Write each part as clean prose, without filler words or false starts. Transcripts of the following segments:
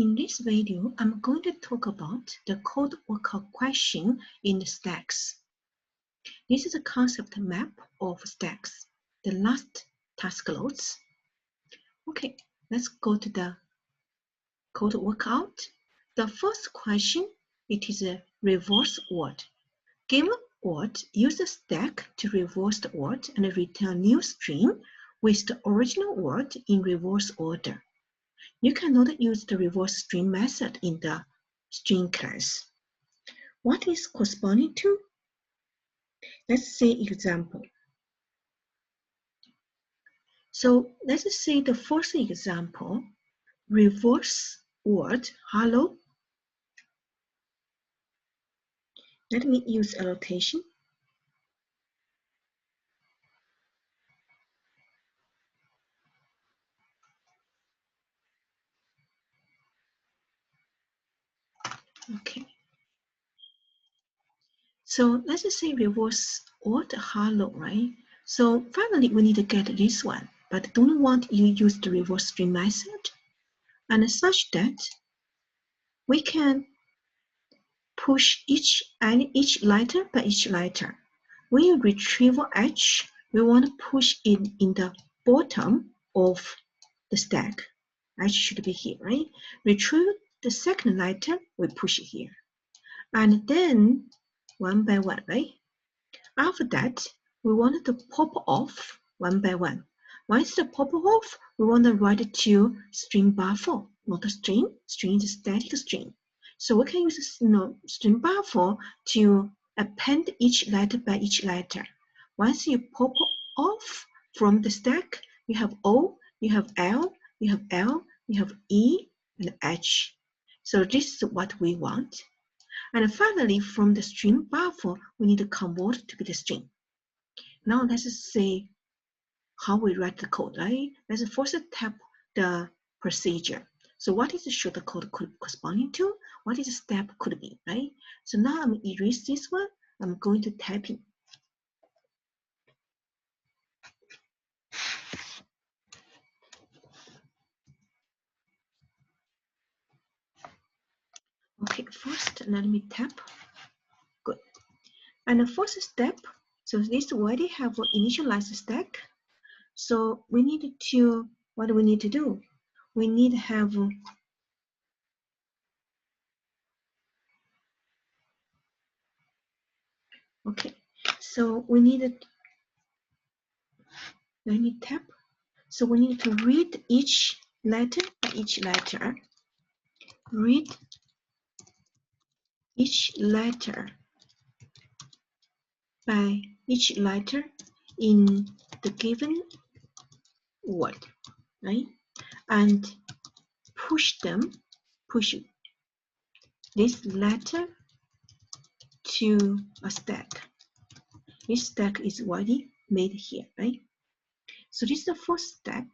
In this video, I'm going to talk about the code workout question in the stacks. This is a concept map of stacks, the last task loads. Okay, let's go to the code workout. The first question, it is a reverse word. Given word, use the stack to reverse the word and return a new string with the original word in reverse order. You cannot use the reverse string method in the string class. What is corresponding to? Let's see example. So let's see the first example, reverse word hello. Let me use annotation. Okay. So let's just say reverse word hello, right? So finally we need to get this one, but don't want you use the reverse string method, and such that we can push each letter by each letter. When you retrieve H, we want to push it in the bottom of the stack. H should be here, right? Retrieve the second letter, we push it here. And then one by one, right? After that, we want to pop off one by one. Once the pop off, we want to write it to string buffer, not a string. String is a static string. So we can use string buffer to append each letter by each letter. Once you pop off from the stack, you have O, you have L, you have L, you have E, and H. So this is what we want. And finally, from the string buffer, we need to convert to be the string. Now let's see how we write the code, right? Let's first tap the procedure. So what is the short code could corresponding to? What is the step could be, right? So now I'm erase this one. I'm going to type in. Okay, first let me tap. Good. And the first step, so this already have an initialized stack. So we need to, what do we need to do? We need to have okay, so we need tap. So we need to read each letter by each letter. Read each letter by each letter in the given word, right? And push this letter to a stack. This stack is already made here, right? So this is the first step.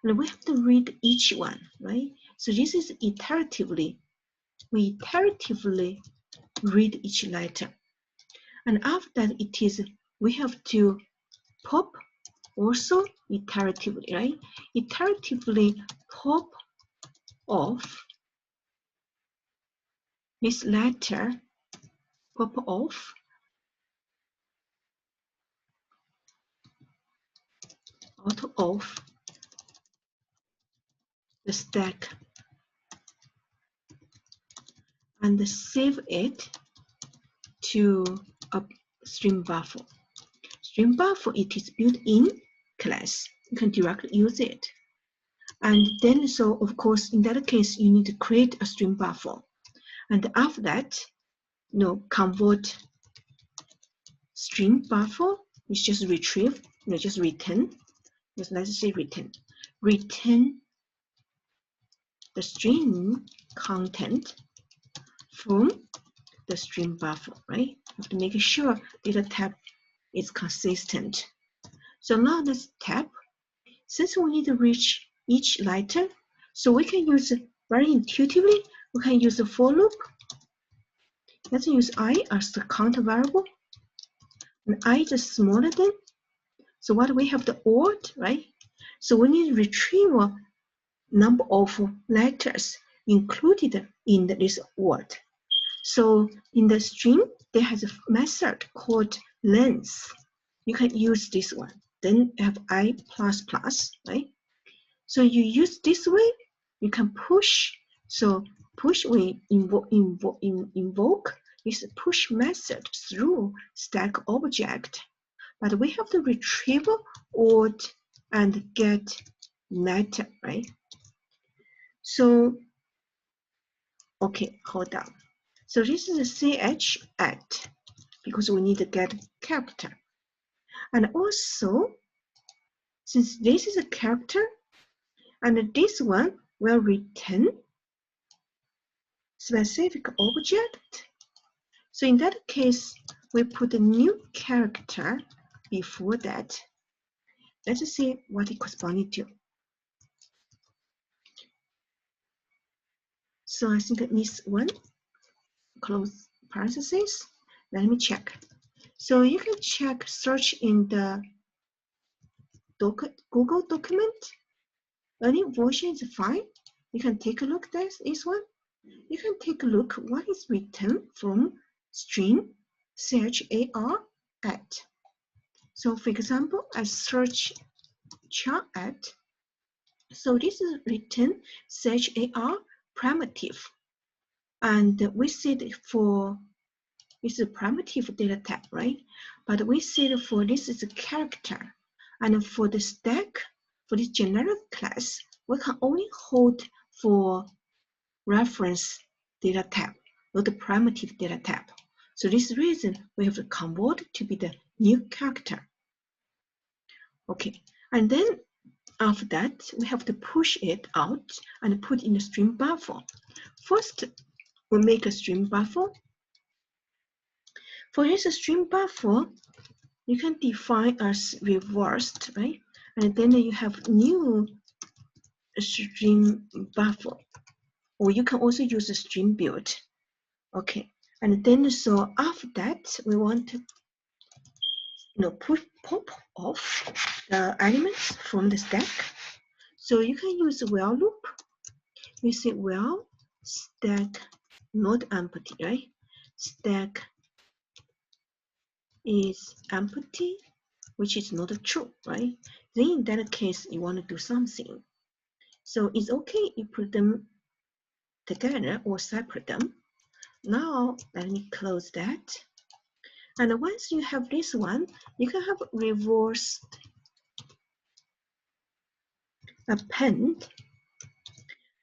And we have to read each one, right? So this is iteratively, we iteratively read each letter. And after that, it is, we have to pop also iteratively, right? Iteratively pop off this letter, pop off out of the stack and save it to a string buffer. String buffer, it is built in class. You can directly use it. And then, so of course, in that case, you need to create a string buffer. And after that, convert string buffer, is just retrieve, just return. Just let's say return. Return the string content from the string buffer, right? You have to make sure data type is consistent. So now let's tap. Since we need to reach each letter, so we can use very intuitively, we can use the for loop. Let's use I as the count variable. And I is smaller than. So what we have the odd, right? So we need to retrieve a number of letters included in this word. So in the string, there has a method called length. You can use this one. Then have I++, right? So you use this way, you can push. So push we invoke this push method through stack object. But we have to retrieve odd and get meta, right? So, okay, hold on. So this is a ch at, because we need to get character. And also, since this is a character, and this one will return specific object. So in that case, we put a new character before that. Let's see what it corresponds to. So I think this one, close parentheses. Let me check. So you can check, search in the Google document. Any version is fine. You can take a look at this one. You can take a look what is written from string char at. So for example, I search char at. So this is written char primitive. And we said for this is a primitive data type, right? But we said for this is a character. And for the stack, for this generic class, we can only hold for reference data type, not the primitive data type. So this reason we have to convert to be the new character. Okay, and then after that, we have to push it out and put in the stream buffer. First, we make a stream buffer. For this stream buffer, you can define as reversed, right? And then you have new stream buffer, or you can also use a stream build. Okay, and then so after that, we want to pop off the elements from the stack. So you can use a while loop. You say while stack not empty, right? Stack is empty, which is not true, right? Then in that case, you want to do something. So it's okay you put them together or separate them. Now let me close that. And once you have this one, you can have reversed append.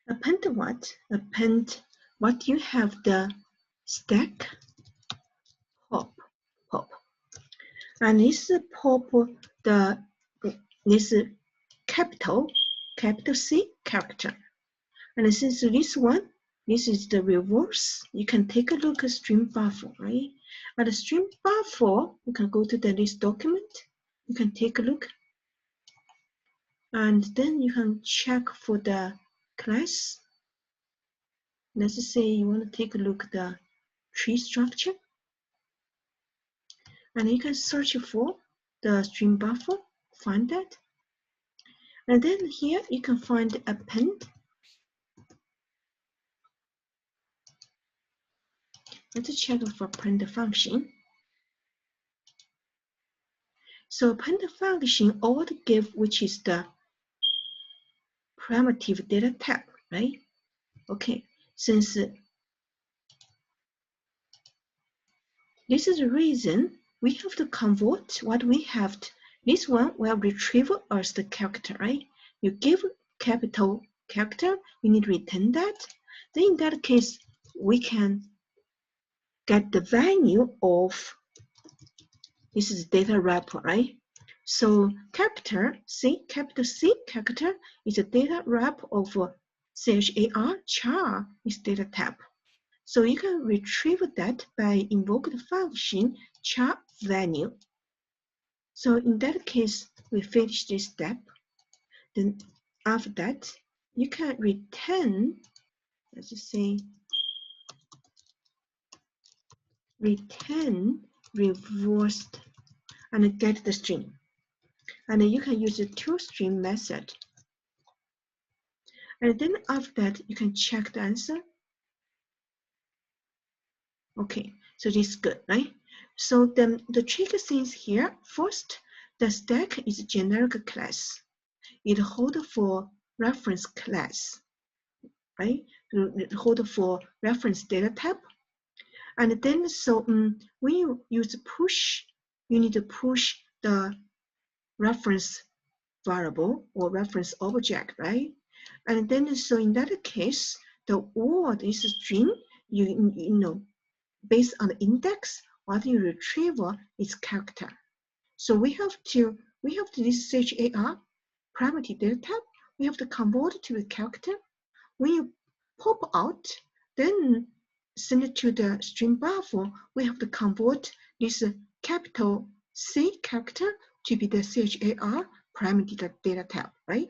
Append what? Append what you have the stack pop. And this pop this capital C character. And since this one, this is the reverse, you can take a look at stream buffer, right? At the stream buffer, you can go to this document, you can take a look, and then you can check for the class. Let's say you want to take a look at the tree structure, and you can search for the stream buffer, find that. And then here you can find the append. Let's check for append function. So append function already give which is the primitive data type, right? Okay, since this is the reason we have to convert what we have. This one will retrieve as the character, right? You give capital character, you need to return that. Then in that case, we can get the value of this is data wrapper, right? So capital C character is a data wrap of char is data type. So you can retrieve that by invoke the function char value. So in that case, we finish this step. Then after that, you can return, let's just say, return reversed and get the string. And then you can use the toString method. And then after that, you can check the answer. Okay, so this is good, right? So then the tricky things here, first, the stack is a generic class. It holds for reference class, right? It holds for reference data type. And then, so when you use push, you need to push the reference variable or reference object, right? And then, so in that case, the word is string, you know, based on the index, what you retrieve is character. So we have to this char primary data type, we have to convert to the character. When you pop out, then send it to the string buffer, we have to convert this capital C character to be the char primary data type, right?